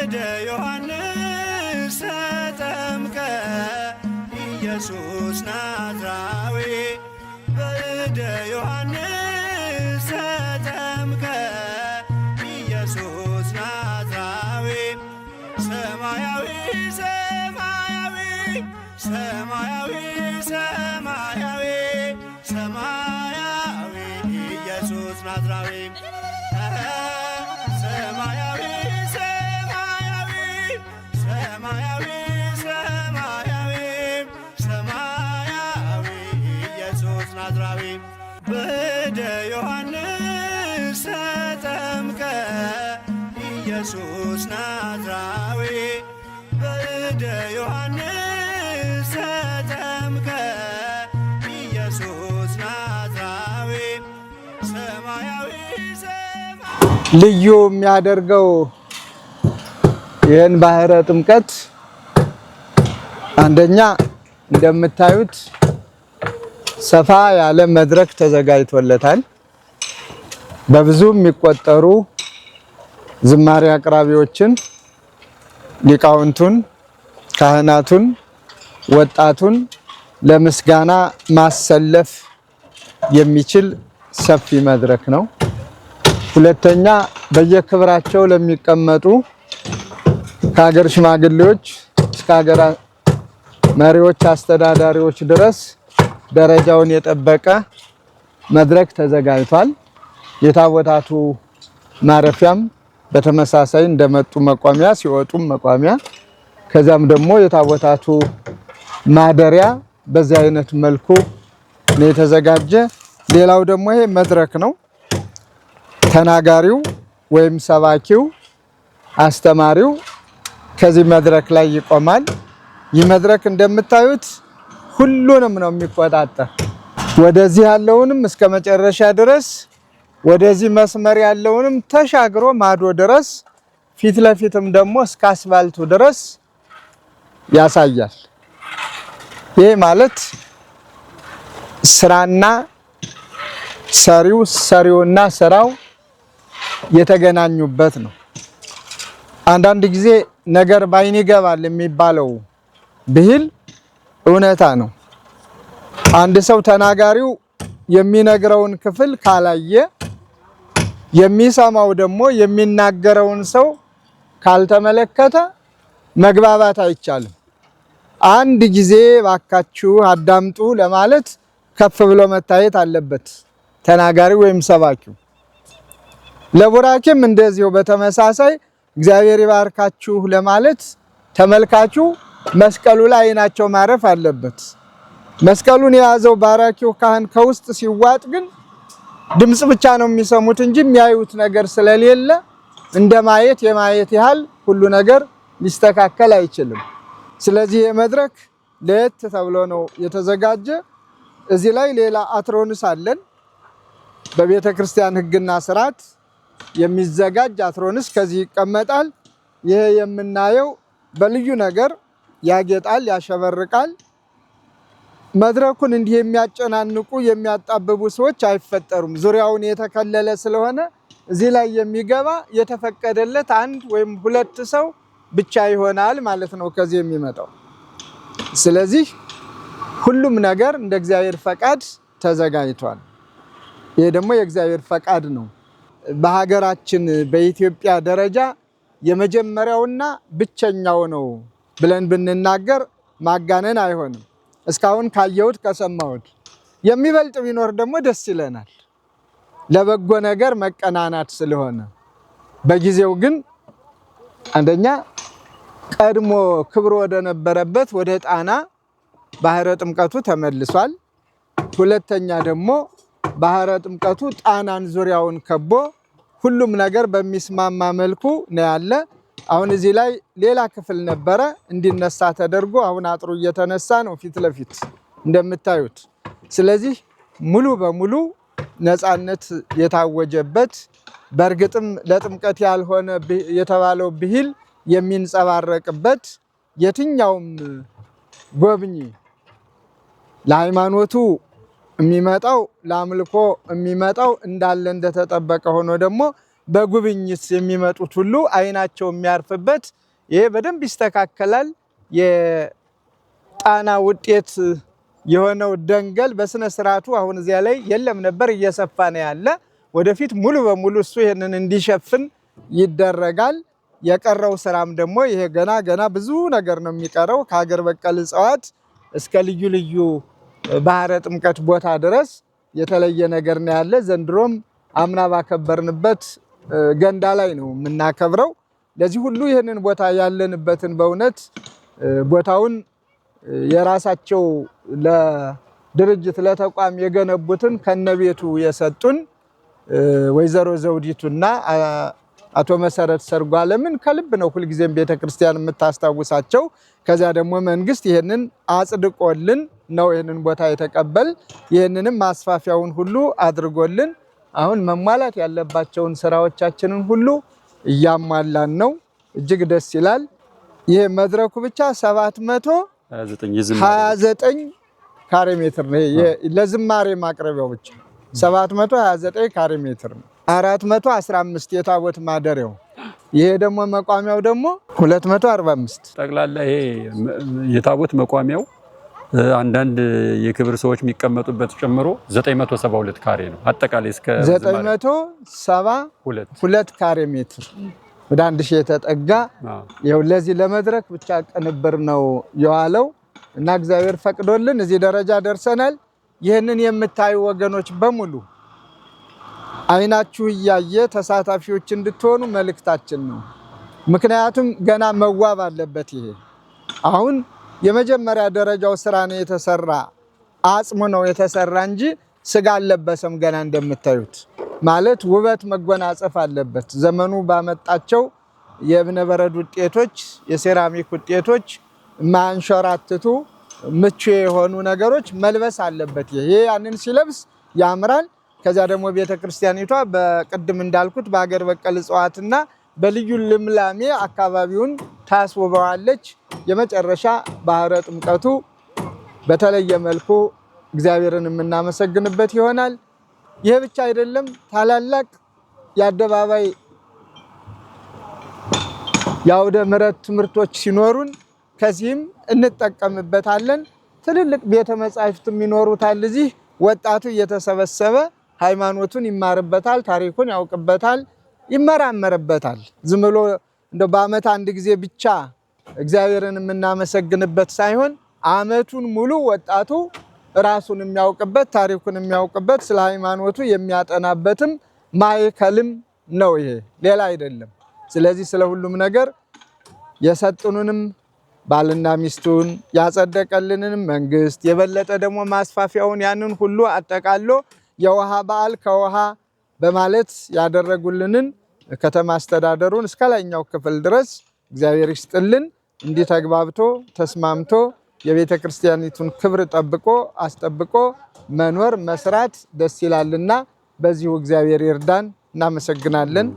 በእደ ዮሐንስ ተጠምቀ ኢየሱስ ናዝራዊ በእደ ዮሐንስ ተጠምቀ ኢየሱስ ናዝራዊ ሰማያዊ ሰማያዊ ሰማያዊ ሰማያዊ ሰማያዊ ኢየሱስ ናዝራዊ ሰማያዊ ሰማያዊ ሰማያዊ ሰማያዊ ሰማያዊ ኢየሱስ ናዝራዊ በእደ ዮሐንስ ተጠምቀ ኢየሱስ ናዝራዊ በእደ ዮሐንስ ተጠምቀ ኢየሱስ ናዝራዊ ሰማያዊ ልዩ የሚያደርገው ይህን ባህረ ጥምቀት አንደኛ እንደምታዩት ሰፋ ያለ መድረክ ተዘጋጅቶለታል። በብዙ የሚቆጠሩ ዝማሬ አቅራቢዎችን፣ ሊቃውንቱን፣ ካህናቱን፣ ወጣቱን ለምስጋና ማሰለፍ የሚችል ሰፊ መድረክ ነው። ሁለተኛ በየክብራቸው ለሚቀመጡ ከሀገር ሽማግሌዎች እስከ ሀገር መሪዎች፣ አስተዳዳሪዎች ድረስ ደረጃውን የጠበቀ መድረክ ተዘጋጅቷል። የታቦታቱ ማረፊያም በተመሳሳይ እንደመጡ መቋሚያ፣ ሲወጡም መቋሚያ፣ ከዛም ደግሞ የታቦታቱ ማደሪያ በዚህ አይነት መልኩ ነው የተዘጋጀ። ሌላው ደግሞ ይሄ መድረክ ነው። ተናጋሪው ወይም ሰባኪው አስተማሪው ከዚህ መድረክ ላይ ይቆማል። ይህ መድረክ እንደምታዩት ሁሉንም ነው የሚቆጣጠር። ወደዚህ ያለውንም እስከ መጨረሻ ድረስ፣ ወደዚህ መስመር ያለውንም ተሻግሮ ማዶ ድረስ፣ ፊት ለፊትም ደግሞ እስከ አስፋልቱ ድረስ ያሳያል። ይሄ ማለት ስራና ሰሪው፣ ሰሪውና ስራው የተገናኙበት ነው። አንዳንድ ጊዜ ነገር ባይን ይገባል የሚባለው ብሂል እውነታ ነው። አንድ ሰው ተናጋሪው የሚነግረውን ክፍል ካላየ፣ የሚሰማው ደግሞ የሚናገረውን ሰው ካልተመለከተ መግባባት አይቻልም። አንድ ጊዜ ባካችሁ አዳምጡ ለማለት ከፍ ብሎ መታየት አለበት ተናጋሪው ወይም ሰባኪው። ለቡራኬም እንደዚሁ በተመሳሳይ እግዚአብሔር ይባርካችሁ ለማለት ተመልካቹ መስቀሉ ላይ አይናቸው ማረፍ አለበት። መስቀሉን የያዘው ባራኪው ካህን ከውስጥ ሲዋጥ ግን ድምጽ ብቻ ነው የሚሰሙት እንጂ የሚያዩት ነገር ስለሌለ እንደ ማየት የማየት ያህል ሁሉ ነገር ሊስተካከል አይችልም። ስለዚህ የመድረክ ለየት ተብሎ ነው የተዘጋጀ። እዚህ ላይ ሌላ አትሮንስ አለን። በቤተ ክርስቲያን ሕግና ስርዓት የሚዘጋጅ አትሮንስ ከዚህ ይቀመጣል። ይሄ የምናየው በልዩ ነገር ያጌጣል፣ ያሸበርቃል። መድረኩን እንዲህ የሚያጨናንቁ የሚያጣብቡ ሰዎች አይፈጠሩም። ዙሪያውን የተከለለ ስለሆነ እዚህ ላይ የሚገባ የተፈቀደለት አንድ ወይም ሁለት ሰው ብቻ ይሆናል ማለት ነው ከዚህ የሚመጣው። ስለዚህ ሁሉም ነገር እንደ እግዚአብሔር ፈቃድ ተዘጋጅቷል። ይሄ ደግሞ የእግዚአብሔር ፈቃድ ነው። በሀገራችን በኢትዮጵያ ደረጃ የመጀመሪያውና ብቸኛው ነው ብለን ብንናገር ማጋነን አይሆንም። እስካሁን ካየሁት ከሰማሁት የሚበልጥ ቢኖር ደግሞ ደስ ይለናል። ለበጎ ነገር መቀናናት ስለሆነ በጊዜው ግን አንደኛ ቀድሞ ክብር ወደ ነበረበት ወደ ጣና ባህረ ጥምቀቱ ተመልሷል። ሁለተኛ ደግሞ ባህረ ጥምቀቱ ጣናን ዙሪያውን ከቦ ሁሉም ነገር በሚስማማ መልኩ ነው ያለ። አሁን እዚህ ላይ ሌላ ክፍል ነበረ እንዲነሳ ተደርጎ አሁን አጥሩ እየተነሳ ነው ፊት ለፊት እንደምታዩት። ስለዚህ ሙሉ በሙሉ ነፃነት የታወጀበት በእርግጥም ለጥምቀት ያልሆነ የተባለው ብሂል የሚንጸባረቅበት የትኛውም ጎብኚ ለሃይማኖቱ የሚመጣው ለአምልኮ የሚመጣው እንዳለ እንደተጠበቀ ሆኖ ደግሞ በጉብኝት የሚመጡት ሁሉ አይናቸው የሚያርፍበት ይሄ በደንብ ይስተካከላል። የጣና ውጤት የሆነው ደንገል በስነ ስርዓቱ አሁን እዚያ ላይ የለም ነበር፣ እየሰፋ ነው ያለ። ወደፊት ሙሉ በሙሉ እሱ ይሄንን እንዲሸፍን ይደረጋል። የቀረው ስራም ደግሞ ይሄ ገና ብዙ ነገር ነው የሚቀረው። ከሀገር በቀል እጽዋት እስከ ልዩ ልዩ ባህረ ጥምቀት ቦታ ድረስ የተለየ ነገር ነው ያለ። ዘንድሮም አምና ባከበርንበት ገንዳ ላይ ነው የምናከብረው። ለዚህ ሁሉ ይህንን ቦታ ያለንበትን በእውነት ቦታውን የራሳቸው ለድርጅት ለተቋም የገነቡትን ከነቤቱ የሰጡን ወይዘሮ ዘውዲቱና አቶ መሰረት ሰርጓለምን ከልብ ነው ሁልጊዜም ቤተክርስቲያን የምታስታውሳቸው። ከዚያ ደግሞ መንግስት ይህንን አጽድቆልን ነው ይህንን ቦታ የተቀበል። ይህንንም ማስፋፊያውን ሁሉ አድርጎልን አሁን መሟላት ያለባቸውን ስራዎቻችንን ሁሉ እያሟላን ነው። እጅግ ደስ ይላል። ይሄ መድረኩ ብቻ 729 ካሬ ሜትር ነው። ለዝማሬ ማቅረቢያው ብቻ 729 ካሬ ሜትር ነው። 415 የታቦት ማደሪያው፣ ይሄ ደግሞ መቋሚያው ደግሞ 245 ጠቅላላ ይሄ የታቦት መቋሚያው አንዳንድ የክብር ሰዎች የሚቀመጡበት ጨምሮ 972 ካሬ ነው። አጠቃላይ እስከ 972 ካሬ ሜትር ወደ 1000 የተጠጋ ይኸው ለዚህ ለመድረክ ብቻ ቅንብር ነው የዋለው እና እግዚአብሔር ፈቅዶልን እዚህ ደረጃ ደርሰናል። ይህንን የምታዩ ወገኖች በሙሉ አይናችሁ እያየ ተሳታፊዎች እንድትሆኑ መልእክታችን ነው። ምክንያቱም ገና መዋብ አለበት። ይሄ አሁን የመጀመሪያ ደረጃው ስራ ነው የተሰራ፣ አጽሙ ነው የተሰራ እንጂ ስጋ አልለበሰም። ገና እንደምታዩት ማለት ውበት መጎናጸፍ አለበት። ዘመኑ ባመጣቸው የእብነ በረድ ውጤቶች፣ የሴራሚክ ውጤቶች ማንሸራትቱ ምቹ የሆኑ ነገሮች መልበስ አለበት። ይሄ ያንን ሲለብስ ያምራል። ከዛ ደግሞ ቤተክርስቲያኒቷ በቅድም እንዳልኩት በሀገር በቀል እጽዋትና በልዩ ልምላሜ አካባቢውን ታስውበዋለች። የመጨረሻ ባህረ ጥምቀቱ በተለየ መልኩ እግዚአብሔርን የምናመሰግንበት ይሆናል። ይሄ ብቻ አይደለም፣ ታላላቅ የአደባባይ የአውደ ምሕረት ትምህርቶች ሲኖሩን ከዚህም እንጠቀምበታለን። ትልልቅ ቤተ መጻሕፍትም ይኖሩታል። እዚህ ወጣቱ እየተሰበሰበ ሃይማኖቱን ይማርበታል፣ ታሪኩን ያውቅበታል፣ ይመራመርበታል። ዝም ብሎ እንደው በዓመት አንድ ጊዜ ብቻ እግዚአብሔርን የምናመሰግንበት ሳይሆን ዓመቱን ሙሉ ወጣቱ ራሱን የሚያውቅበት፣ ታሪኩን የሚያውቅበት፣ ስለ ሃይማኖቱ የሚያጠናበትም ማዕከልም ነው ይሄ፣ ሌላ አይደለም። ስለዚህ ስለ ሁሉም ነገር የሰጡንንም ባልና ሚስቱን ያጸደቀልንንም መንግስት የበለጠ ደግሞ ማስፋፊያውን ያንን ሁሉ አጠቃሎ የውሃ በዓል ከውሃ በማለት ያደረጉልንን ከተማ አስተዳደሩን እስከ ላይኛው ክፍል ድረስ እግዚአብሔር ይስጥልን። እንዲህ ተግባብቶ ተስማምቶ የቤተ ክርስቲያኒቱን ክብር ጠብቆ አስጠብቆ መኖር መስራት ደስ ይላልና በዚሁ እግዚአብሔር ይርዳን። እናመሰግናለን።